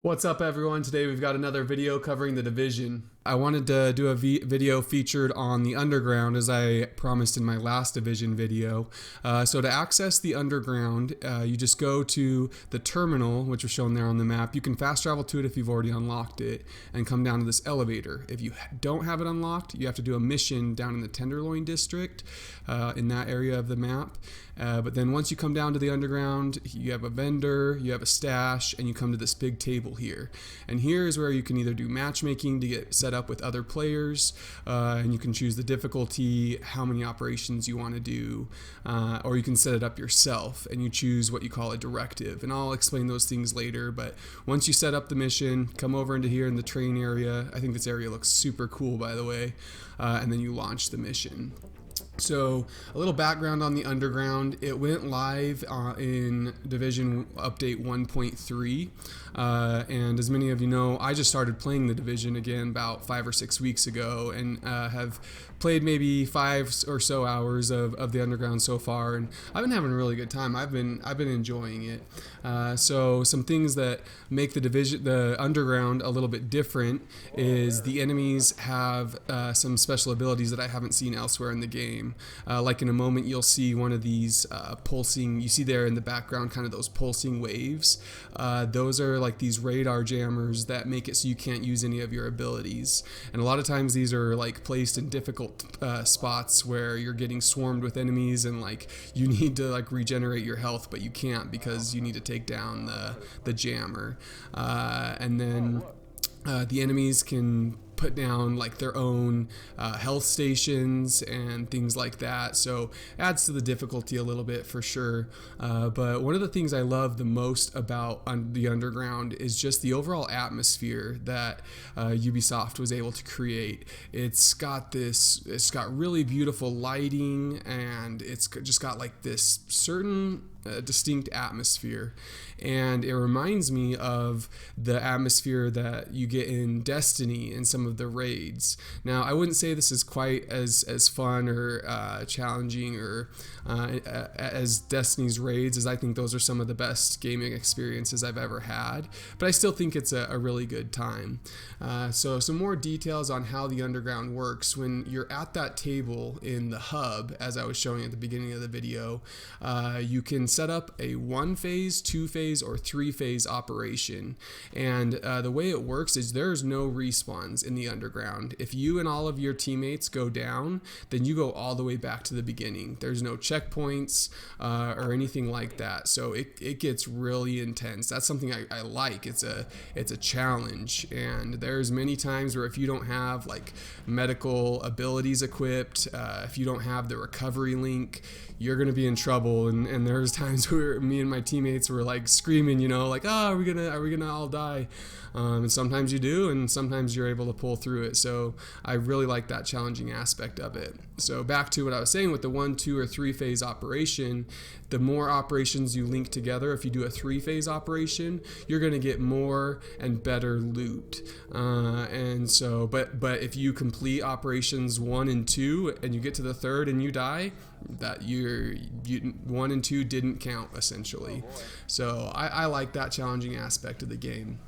What's up everyone? Today we've got another video covering the Division. I wanted to do a video featured on the Underground as I promised in my last Division video. So to access the Underground, you just go to the terminal, which is shown there on the map. You can fast travel to it if you've already unlocked it and come down to this elevator. If you don't have it unlocked, you have to do a mission down in the Tenderloin district in that area of the map. But then once you come down to the Underground, you have a vendor, you have a stash, and you come to this big table here. And here is where you can either do matchmaking to get set up with other players, and you can choose the difficulty, how many operations you want to do, or you can set it up yourself and you choose what you call a directive. And I'll explain those things later, but once you set up the mission, come over into here in the train area. I think this area looks super cool, by the way, and then you launch the mission. So a little background on the Underground. It went live in Division Update 1.3, and as many of you know, I just started playing the Division again about 5 or 6 weeks ago, and have played maybe 5 or so hours of the Underground so far, and I've been having a really good time. I've been enjoying it. So some things that make the Underground a little bit different is the enemies have some special abilities that I haven't seen elsewhere in the game. Like in a moment you'll see one of these pulsing, you see there in the background kind of those pulsing waves. Those are like these radar jammers that make it so you can't use any of your abilities. And a lot of times these are like placed in difficult spots where you're getting swarmed with enemies and like you need to like regenerate your health, but you can't because you need to take down the jammer. And then the enemies can put down like their own health stations and things like that, so adds to the difficulty a little bit for sure. But one of the things I love the most about the Underground is just the overall atmosphere that Ubisoft was able to create. It's got really beautiful lighting, and it's just got like this certain distinct atmosphere, and it reminds me of the atmosphere that you get in Destiny in some of the raids. Now I wouldn't say this is quite as fun or challenging or as Destiny's raids, as I think those are some of the best gaming experiences I've ever had, but I still think it's a really good time. So some more details on how the Underground works. When you're at that table in the hub, as I was showing at the beginning of the video, you can set up a 1-phase, 2-phase, or 3-phase operation. And the way it works is there's no respawns in the Underground. If you and all of your teammates go down, then you go all the way back to the beginning. There's no checkpoints or anything like that. So it gets really intense. That's something I like. It's a challenge, and there's many times where if you don't have like medical abilities equipped, if you don't have the recovery link, you're gonna be in trouble. And there's times where me and my teammates were like screaming, you know, like, oh, are we gonna all die? And sometimes you do, and sometimes you're able to pull through it. So I really like that challenging aspect of it. So back to what I was saying with the 1, 2, or 3-phase operation, the more operations you link together, if you do a 3-phase operation, you're going to get more and better loot. And so, but if you complete operations 1 and 2 and you get to the 3rd and you die, that you 1 and 2 didn't count essentially. So I like that challenging aspect of the game.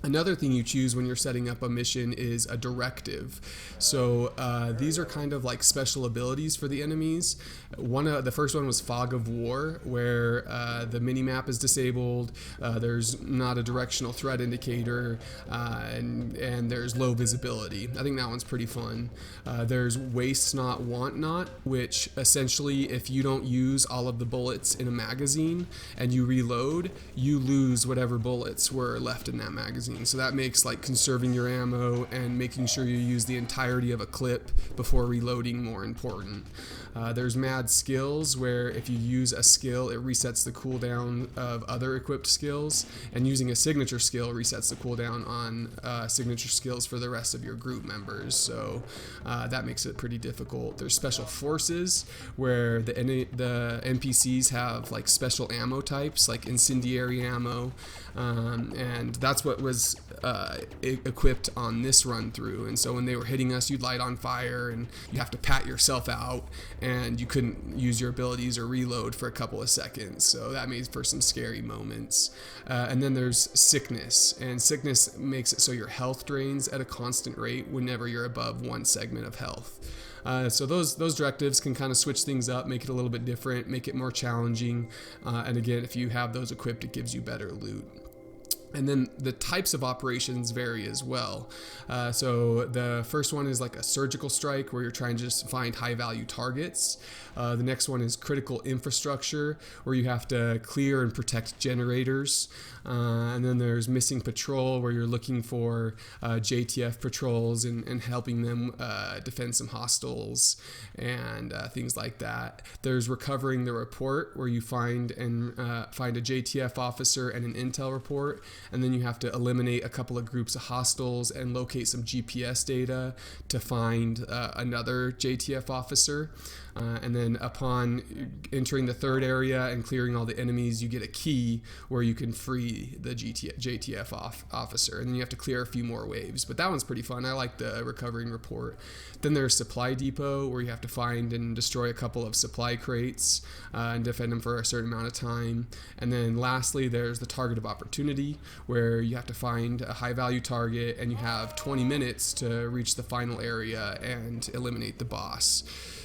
Another thing you choose when you're setting up a mission is a directive. So these are kind of like special abilities for the enemies. The first one was Fog of War, where the mini-map is disabled, there's not a directional threat indicator, and there's low visibility. I think that one's pretty fun. There's Waste Not, Want Not, which essentially if you don't use all of the bullets in a magazine and you reload, you lose whatever bullets were left in that magazine. So that makes like conserving your ammo and making sure you use the entirety of a clip before reloading more important. There's Mad Skills, where if you use a skill, it resets the cooldown of other equipped skills, and using a signature skill resets the cooldown on signature skills for the rest of your group members. So that makes it pretty difficult. There's Special Forces, where the NPCs have like special ammo types, like incendiary ammo, and that's what was was equipped on this run through, and so when they were hitting us, you'd light on fire and you have to pat yourself out, and you couldn't use your abilities or reload for a couple of seconds, so that made for some scary moments. And then there's sickness, and sickness makes it so your health drains at a constant rate whenever you're above one segment of health. So those directives can kind of switch things up, make it a little bit different, make it more challenging. And again, if you have those equipped, it gives you better loot. And then the types of operations vary as well. So the first one is like a surgical strike, where you're trying to just find high value targets. The next one is critical infrastructure, where you have to clear and protect generators. And then there's missing patrol, where you're looking for JTF patrols and helping them defend some hostiles and things like that. There's recovering the report, where you find a JTF officer and an intel report, and then you have to eliminate a couple of groups of hostiles and locate some GPS data to find another JTF officer. And then upon entering the third area and clearing all the enemies, you get a key where you can free the JTF officer. And then you have to clear a few more waves. But that one's pretty fun. I like the recovering report. Then there's supply depot, where you have to find and destroy a couple of supply crates and defend them for a certain amount of time. And then lastly, there's the target of opportunity, where you have to find a high value target and you have 20 minutes to reach the final area and eliminate the boss.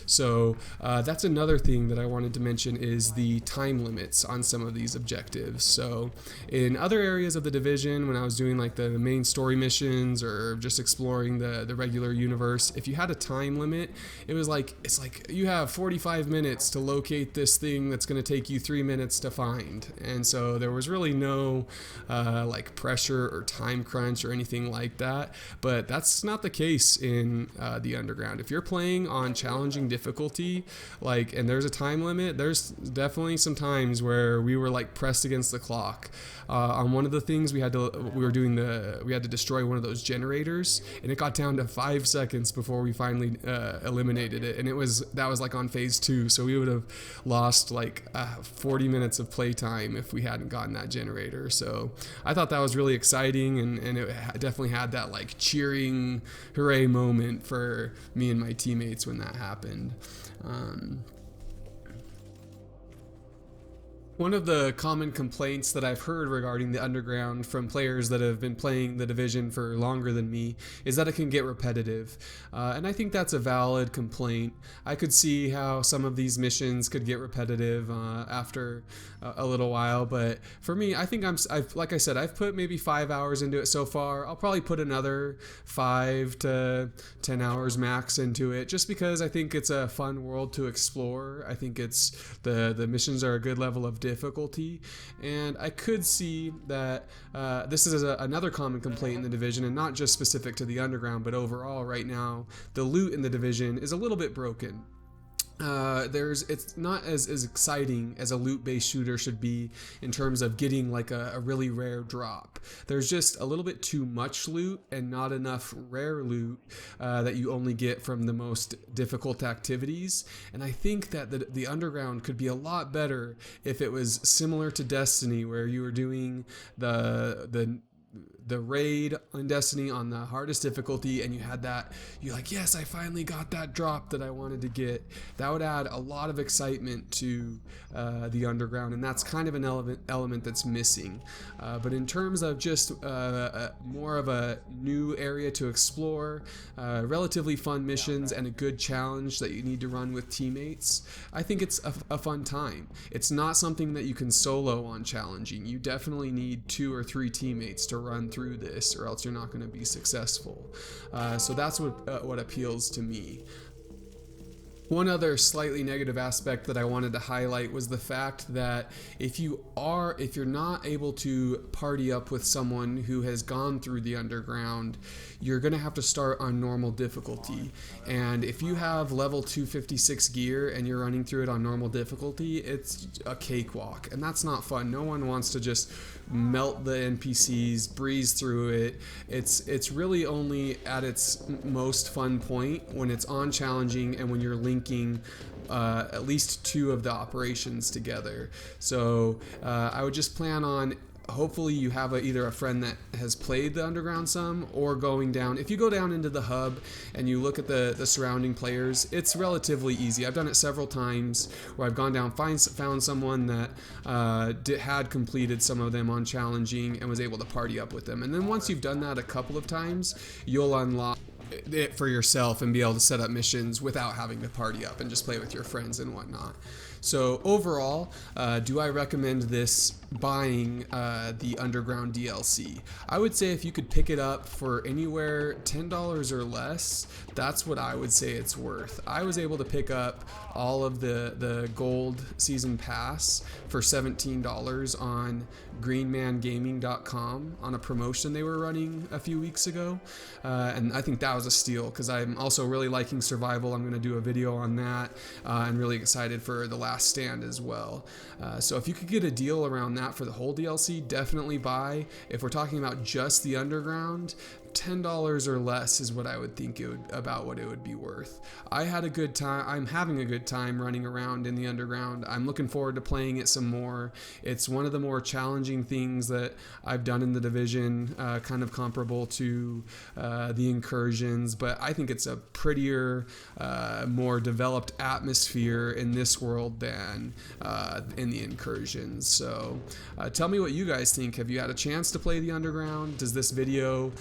So that's another thing that I wanted to mention, is the time limits on some of these objectives. So in other areas of the Division, when I was doing like the main story missions or just exploring the regular universe, if you had a time limit, it's like you have 45 minutes to locate this thing that's going to take you 3 minutes to find. And so there was really no like pressure or time crunch or anything like that. But that's not the case in the Underground. If you're playing on challenging difficulty, and there's a time limit, there's definitely some times where we were like pressed against the clock. On one of the things we had to destroy one of those generators, and it got down to 5 seconds before we finally eliminated it, and that was like on phase 2, so we would have lost like 40 minutes of playtime if we hadn't gotten that generator. So I thought that was really exciting, and it definitely had that like cheering hooray moment for me and my teammates when that happened. One of the common complaints that I've heard regarding the Underground from players that have been playing the Division for longer than me is that it can get repetitive. And I think that's a valid complaint. I could see how some of these missions could get repetitive after a little while, but for me, I think like I said, I've put maybe 5 hours into it so far. I'll probably put another 5 to 10 hours max into it, just because I think it's a fun world to explore. I think the missions are a good level of difficulty, and I could see that this is another common complaint in the Division, and not just specific to the Underground, but overall right now the loot in the Division is a little bit broken. It's not as exciting as a loot-based shooter should be in terms of getting like a really rare drop. There's just a little bit too much loot and not enough rare loot that you only get from the most difficult activities. And I think that the Underground could be a lot better if it was similar to Destiny, where you were doing the raid on Destiny on the hardest difficulty, and you're like, yes, I finally got that drop that I wanted to get. That would add a lot of excitement to the Underground, and that's kind of an element that's missing. But in terms of just more of a new area to explore, relatively fun missions, and a good challenge that you need to run with teammates, I think it's a fun time. It's not something that you can solo on challenging. You definitely need 2 or 3 teammates to run through this, or else you're not going to be successful. So that's what appeals to me. One other slightly negative aspect that I wanted to highlight was the fact that if you're not able to party up with someone who has gone through the Underground, you're going to have to start on normal difficulty. And if you have level 256 gear and you're running through it on normal difficulty, it's a cakewalk, and that's not fun. No one wants to just melt the NPCs, breeze through it. It's really only at its most fun point when it's on challenging and when you're linking at least 2 of the operations together. So I would just plan on hopefully you have either a friend that has played the underground some, or going down. If you go down into the hub and you look at the surrounding players, it's relatively easy. I've done it several times where I've gone down, found someone that had completed some of them on challenging and was able to party up with them. And then once you've done that a couple of times, you'll unlock it for yourself and be able to set up missions without having to party up and just play with your friends and whatnot. So overall, do I recommend this buying the Underground DLC? I would say if you could pick it up for anywhere $10 or less, that's what I would say it's worth. I was able to pick up all of the gold season pass for $17 on greenmangaming.com on a promotion they were running a few weeks ago, and I think that was a steal because I'm also really liking survival. I'm going to do a video on that, and really excited for the Last Stand as well. So if you could get a deal around that for the whole DLC, definitely buy. If we're talking about just the Underground, $10 or less is what I would think about what it would be worth. I had a good time. I'm having a good time running around in the Underground. I'm looking forward to playing it some more. It's one of the more challenging things that I've done in the Division, kind of comparable to the Incursions, but I think it's a prettier, more developed atmosphere in this world than in the Incursions. So tell me what you guys think. Have you had a chance to play the Underground? Does this video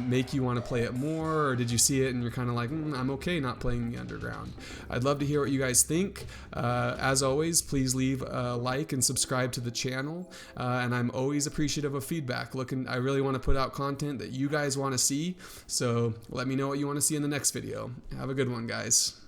make you want to play it more, or did you see it and you're kind of like, I'm okay not playing the Underground? I'd love to hear what you guys think. As always, please leave a like and subscribe to the channel, and I'm always appreciative of feedback. I really want to put out content that you guys want to see, so let me know what you want to see in the next video. Have a good one, guys.